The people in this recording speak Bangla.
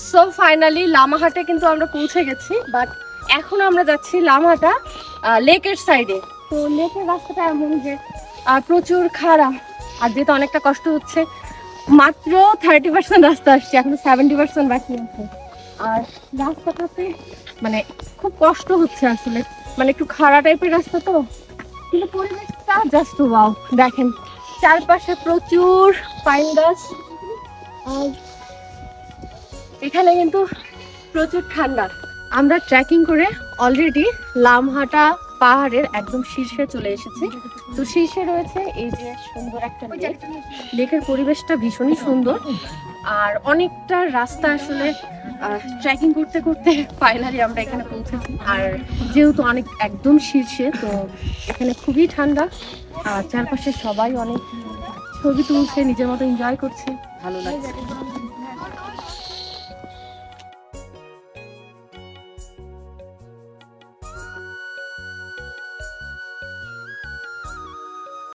সো ফাইনালি লামাহাটে কিন্তু আমরা পৌঁছে গেছি, বাট এখন আমরা যাচ্ছি লামাহাটা লেকের সাইডে। তো লেকের রাস্তাটা এমন যে প্রচুর খারাপ, আর যেহেতু অনেকটা কষ্ট হচ্ছে, মাত্র 30% রাস্তা আসছে, এখন 70% বাকি আছে। আর রাস্তাটাতে মানে খুব কষ্ট হচ্ছে আসলে, মানে একটু খাড়া টাইপের রাস্তা তো, কিন্তু পরিবেশটা জাস্ট ওয়াও। দেখেন চারপাশে প্রচুর পাইন গাছ, আর এখানে কিন্তু প্রচুর ঠান্ডা। আমরা ট্রেকিং করে অলরেডি লামহাটা পাহাড়ের একদম শীর্ষে চলে এসেছি। তো শীর্ষে রয়েছে এই যে সুন্দর একটা লেক। লেকের পরিবেশটা ভীষণই সুন্দর, আর অনেকটা রাস্তা আসলে ট্রেকিং করতে করতে ফাইনালি আমরা এখানে পৌঁছেছি। আর যেহেতু অনেক একদম শীর্ষে, তো এখানে খুবই ঠান্ডা, আর চারপাশে সবাই অনেক ছবি তুলছে, নিজের মতো এনজয় করছে, ভালো লাগছে।